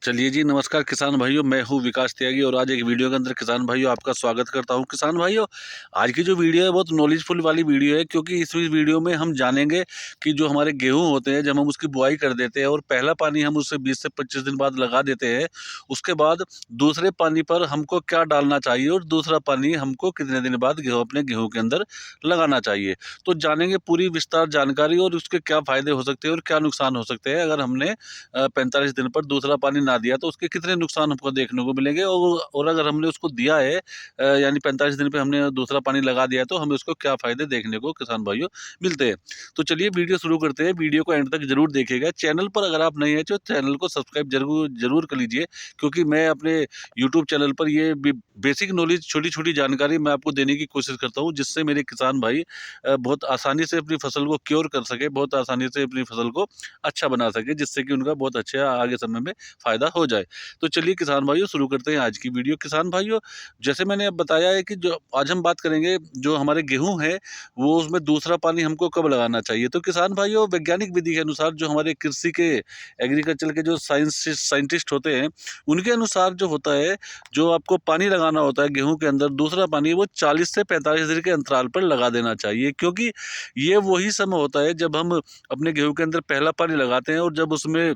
चलिए जी, नमस्कार किसान भाइयों, मैं हूँ विकास त्यागी और आज एक वीडियो के अंदर किसान भाइयों आपका स्वागत करता हूँ। किसान भाइयों, आज की जो वीडियो है बहुत नॉलेजफुल वाली वीडियो है, क्योंकि इस वीडियो में हम जानेंगे कि जो हमारे गेहूँ होते हैं, जब हम उसकी बुआई कर देते हैं और पहला पानी हम उससे 20 से 25 दिन बाद लगा देते हैं, उसके बाद दूसरे पानी पर हमको क्या डालना चाहिए और दूसरा पानी हमको कितने दिन बाद अपने गेहूँ के अंदर लगाना चाहिए। तो जानेंगे पूरी विस्तार जानकारी और उसके क्या फ़ायदे हो सकते हैं और क्या नुकसान हो सकते हैं अगर हमने 45 दिन पर दूसरा पानी ना दिया तो उसके कितने नुकसान हमको देखने को मिलेंगे, और अगर हमने उसको दिया है यानी 45 दिन पे हमने दूसरा पानी लगा दिया है, तो हमें उसको क्या फ़ायदे देखने को किसान भाइयों मिलते हैं। तो चलिए वीडियो शुरू करते हैं। वीडियो को एंड तक ज़रूर देखिएगा। चैनल पर अगर आप नए हैं तो चैनल को सब्सक्राइब ज़रूर ज़रूर कर लीजिए, क्योंकि मैं अपने यूट्यूब चैनल पर ये बेसिक नॉलेज, छोटी-छोटी जानकारी मैं आपको देने की कोशिश करता हूँ, जिससे मेरे किसान भाई बहुत आसानी से अपनी फसल को क्योर कर सके, बहुत आसानी से अपनी फसल को अच्छा बना सके, जिससे कि उनका बहुत अच्छा आगे समय में फ़ायदा हो जाए। तो चलिए किसान भाइयों, शुरू करते हैं आज की वीडियो। किसान भाइयों, जैसे मैंने अब बताया है कि जो आज हम बात करेंगे, जो हमारे गेहूँ है, वो उसमें दूसरा पानी हमको कब लगाना चाहिए। तो किसान भाइयों, वैज्ञानिक विधि के अनुसार, जो हमारे कृषि के एग्रीकल्चर के जो साइंटिस्ट होते हैं, उनके अनुसार जो होता है, जो आपको पानी लगाना होता है गेहूँ के अंदर, दूसरा पानी वो 40 से 45 दिन के अंतराल पर लगा देना चाहिए, क्योंकि ये वही समय होता है जब हम अपने गेहूँ के अंदर पहला पानी लगाते हैं और जब उसमें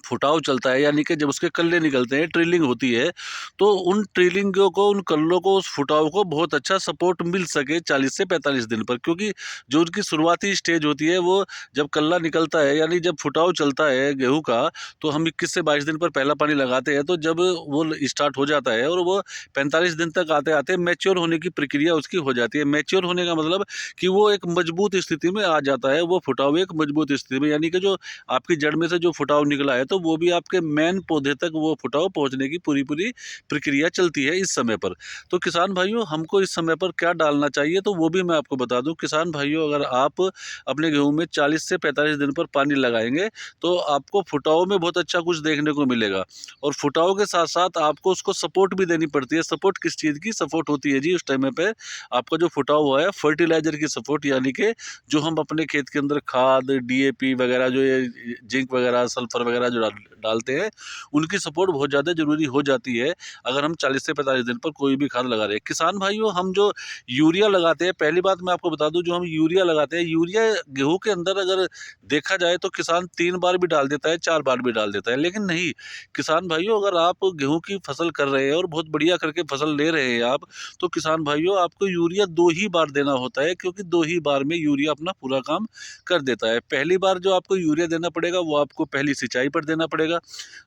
फुटाव चलता है, यानी कि जब उसके कल्ले निकलते हैं, ट्रिलिंग होती है, तो उन ट्रिलिंगों को, उन कल्लों को, उस फुटाव को बहुत अच्छा सपोर्ट मिल सके 40 से 45 दिन पर। क्योंकि जो उनकी शुरुआती स्टेज होती है, वो जब कल्ला निकलता है, यानी जब फुटाव चलता है गेहूँ का, तो हम 21 से 22 दिन पर पहला पानी लगाते हैं, तो जब वो स्टार्ट हो जाता है और वो 45 दिन तक आते-आते मैच्योर होने की प्रक्रिया उसकी हो जाती है। मैच्योर होने का मतलब कि वो एक मजबूत स्थिति में आ जाता है, वो फुटाव एक मजबूत स्थिति में, यानी कि जो आपकी जड़ में से जो फुटाव निकला है, तो वो भी आपके मेन पौधे तक वो फुटाव पहुंचने की पूरी प्रक्रिया चलती है इस समय पर। तो किसान भाइयों, हमको इस समय पर क्या डालना चाहिए, तो वो भी मैं आपको बता दूं। किसान भाइयों, अगर आप अपने गेहूं में 40 से 45 दिन पर पानी लगाएंगे, तो आपको फुटाव में बहुत अच्छा कुछ देखने को मिलेगा, और फुटाव के साथ साथ आपको उसको सपोर्ट भी देनी पड़ती है। सपोर्ट किस चीज़ की सपोर्ट होती है जी उस टाइम पे? आपका जो फुटाव हुआ है, फर्टिलाइजर की सपोर्ट, यानी कि जो हम अपने खेत के अंदर खाद, डीएपी वगैरह, जो ये जिंक वगैरह, सल्फर वगैरह जो डालते हैं, उनकी सपोर्ट बहुत ज़्यादा ज़रूरी हो जाती है अगर हम 40 से 45 दिन पर कोई भी खाद लगा रहे हैं। किसान भाइयों, हम जो यूरिया लगाते हैं, पहली बात मैं आपको बता दूं, जो हम यूरिया लगाते हैं, यूरिया गेहूं के अंदर अगर देखा जाए तो किसान 3 बार भी डाल देता है, 4 बार भी डाल देता है, लेकिन नहीं। किसान भाइयों, अगर आप गेहूं की फसल कर रहे हैं और बहुत बढ़िया करके फसल ले रहे हैं आप, तो किसान भाइयों, आपको यूरिया 2 ही बार देना होता है, क्योंकि 2 ही बार में यूरिया अपना पूरा काम कर देता है। पहली बार जो आपको यूरिया देना पड़ेगा, वो आपको पहली सिंचाई पर देना पड़ेगा।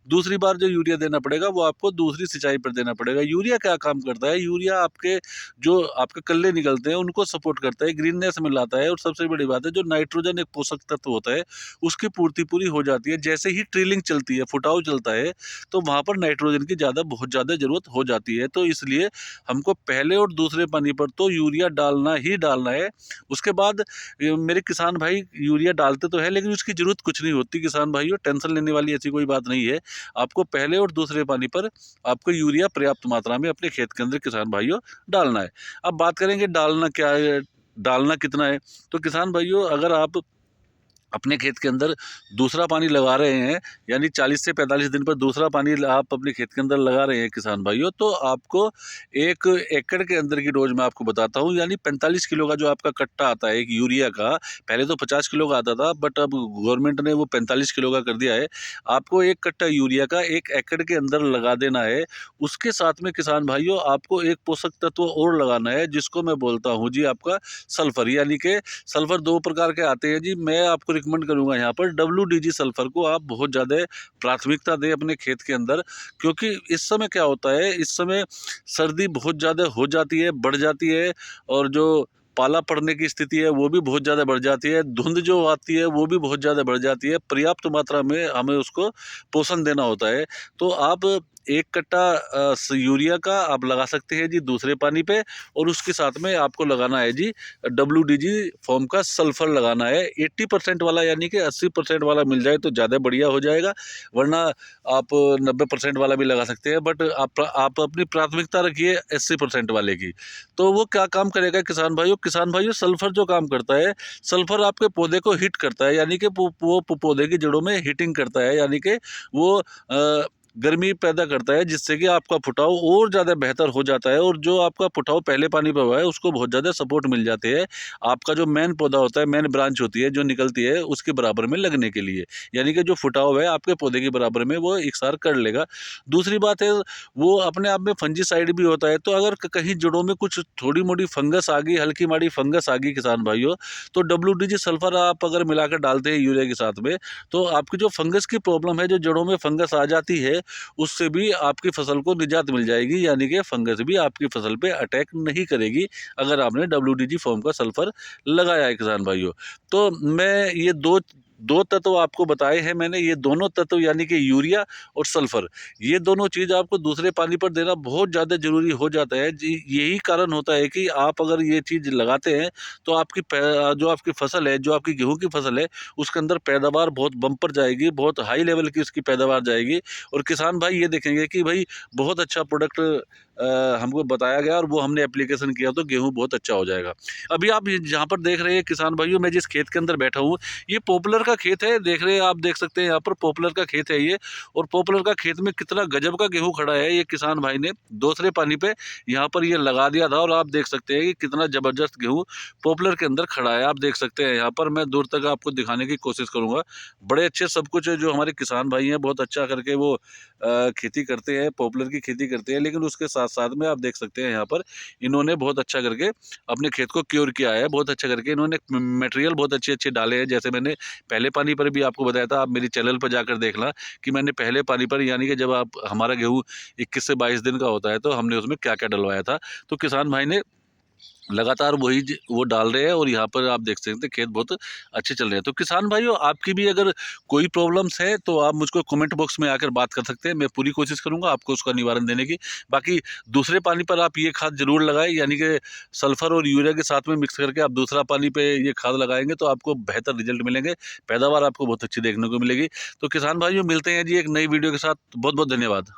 दूसरी बार जो यूरिया देना पड़ेगा, वो आपको दूसरी सिंचाई पर देना पड़ेगा। यूरिया क्या काम करता है? यूरिया आपके जो आपके कल्ले निकलते हैं, उनको सपोर्ट करता है, ग्रीननेस में लाता है, और सबसे बड़ी बात है, जो नाइट्रोजन एक पोषक तत्व होता है, उसकी पूर्ति पूरी हो जाती है। जैसे ही ट्रिलिंग चलती है, फुटाव चलता है, तो वहाँ पर नाइट्रोजन की बहुत ज़्यादा ज़रूरत हो जाती है। तो इसलिए हमको पहले और दूसरे पानी पर तो यूरिया डालना ही डालना है। उसके बाद मेरे किसान भाई यूरिया डालते तो है, लेकिन उसकी ज़रूरत कुछ नहीं होती किसान भाइयों, टेंशन लेने वाली ऐसी कोई बात नहीं है। आपको पहले और दूसरे पानी पर आपको यूरिया पर्याप्त मात्रा में अपने खेत के अंदर किसान भाइयों डालना है। अब बात करेंगे डालना क्या है, डालना कितना है। तो किसान भाइयों, अगर आप अपने खेत के अंदर दूसरा पानी लगा रहे हैं, यानी 40 से 45 दिन पर दूसरा पानी आप अपने खेत के अंदर लगा रहे हैं किसान भाइयों, तो आपको 1 एकड़ के अंदर की डोज मैं आपको बताता हूँ, यानी 45 किलो का जो आपका कट्टा आता है एक यूरिया का। पहले तो 50 किलो का आता था, बट अब गवर्नमेंट ने वो 45 किलो का कर दिया है। आपको 1 कट्टा यूरिया का 1 एकड़ के अंदर लगा देना है। उसके साथ में किसान भाइयों, आपको एक पोषक तत्व और लगाना है, जिसको मैं बोलता हूँ जी आपका सल्फर, यानी कि सल्फर 2 प्रकार के आते हैं जी। मैं आपको रिकमेंड करूँगा यहाँ पर WDG सल्फर को आप बहुत ज़्यादा प्राथमिकता दें अपने खेत के अंदर, क्योंकि इस समय क्या होता है, इस समय सर्दी बहुत ज़्यादा हो जाती है, बढ़ जाती है, और जो पाला पड़ने की स्थिति है वो भी बहुत ज़्यादा बढ़ जाती है, धुंध जो आती है वो भी बहुत ज़्यादा बढ़ जाती है। पर्याप्त मात्रा में हमें उसको पोषण देना होता है। तो आप 1 कट्टा यूरिया का आप लगा सकते हैं जी दूसरे पानी पे, और उसके साथ में आपको लगाना है जी WDG फॉर्म का सल्फर लगाना है। 80% वाला, यानी कि 80% वाला मिल जाए तो ज़्यादा बढ़िया हो जाएगा, वरना आप 90% वाला भी लगा सकते हैं, बट आप अपनी प्राथमिकता रखिए 80% वाले की। तो वो क्या काम करेगा किसान भाइयों? किसान भाइयों, सल्फर जो काम करता है, सल्फर आपके पौधे को हिट करता है, यानी कि वो पौधे की जड़ों में हिटिंग करता है, यानी कि वो गर्मी पैदा करता है, जिससे कि आपका फुटाव और ज़्यादा बेहतर हो जाता है, और जो आपका फुटाव पहले पानी पर हुआ है उसको बहुत ज़्यादा सपोर्ट मिल जाती है, आपका जो मेन पौधा होता है, मेन ब्रांच होती है जो निकलती है उसके बराबर में लगने के लिए, यानी कि जो फुटाव है आपके पौधे के बराबर में वो इकसार कर लेगा। दूसरी बात है, वो अपने आप में फंजीसाइड भी होता है, तो अगर कहीं जड़ों में कुछ थोड़ी मोटी फंगस आ गई, हल्की माड़ी फंगस आ गई किसान भाइयों, तो WDG सल्फर आप अगर मिलाकर डालते हैं यूरिया के साथ में, तो आपकी जो फंगस की प्रॉब्लम है, जो जड़ों में फंगस आ जाती है, उससे भी आपकी फसल को निजात मिल जाएगी, यानी कि फंगस भी आपकी फसल पे अटैक नहीं करेगी अगर आपने WDG फॉर्म का सल्फर लगाया है किसान भाइयों। तो मैं ये दो दो तत्व आपको बताए हैं मैंने, ये दोनों तत्व यानी कि यूरिया और सल्फर, ये दोनों चीज़ आपको दूसरे पानी पर देना बहुत ज़्यादा ज़रूरी हो जाता है जी। यही कारण होता है कि आप अगर ये चीज़ लगाते हैं तो आपकी जो आपकी फसल है, जो आपकी गेहूं की फसल है, उसके अंदर पैदावार बहुत बम्पर जाएगी, बहुत हाई लेवल की उसकी पैदावार जाएगी, और किसान भाई ये देखेंगे कि भाई बहुत अच्छा प्रोडक्ट हमको बताया गया और वो हमने एप्लीकेशन किया तो गेहूँ बहुत अच्छा हो जाएगा। अभी आप जहाँ पर देख रहे हैं किसान भाइयों, मैं जिस खेत के अंदर बैठा हूँ, ये पॉपुलर का खेत है, देख रहे हैं आप, देख सकते हैं यहाँ पर पॉपुलर का खेत है ये, और पॉपुलर का खेत में कितना गजब का गेहूं खड़ा है। ये किसान भाई ने दूसरे पानी पे यहाँ पर ये लगा दिया था, और आप देख सकते हैं कि कितना ज़बरदस्त गेहूं पॉपुलर के अंदर खड़ा है। आप देख सकते हैं यहाँ पर, मैं दूर तक आपको दिखाने की कोशिश करूँगा। बड़े अच्छे सब कुछ जो हमारे किसान भाई हैं बहुत अच्छा करके वो खेती करते हैं, पॉपुलर की खेती करते हैं, लेकिन उसके साथ साथ में आप देख सकते हैं यहाँ पर इन्होंने बहुत अच्छा करके अपने खेत को क्योर किया है, बहुत अच्छा करके इन्होंने मटेरियल बहुत अच्छे अच्छे डाले हैं। जैसे मैंने पहले पानी पर भी आपको बताया था, आप मेरी चैनल पर जाकर देखना कि मैंने पहले पानी पर, यानी कि जब आप हमारा गेहूँ 21 से 22 दिन का होता है, तो हमने उसमें क्या क्या डलवाया था। तो किसान भाई ने लगातार वो डाल रहे हैं, और यहाँ पर आप देख सकते हैं खेत बहुत अच्छे चल रहे हैं। तो किसान भाइयों, आपकी भी अगर कोई प्रॉब्लम्स है तो आप मुझको कमेंट बॉक्स में आकर बात कर सकते हैं, मैं पूरी कोशिश करूँगा आपको उसका निवारण देने की। बाकी दूसरे पानी पर आप ये खाद जरूर लगाएं, यानी कि सल्फर और यूरिया के साथ में मिक्स करके आप दूसरा पानी पे ये खाद लगाएंगे तो आपको बेहतर रिजल्ट मिलेंगे, पैदावार आपको बहुत अच्छी देखने को मिलेगी। तो किसान भाइयों, मिलते हैं जी एक नई वीडियो के साथ। बहुत बहुत धन्यवाद।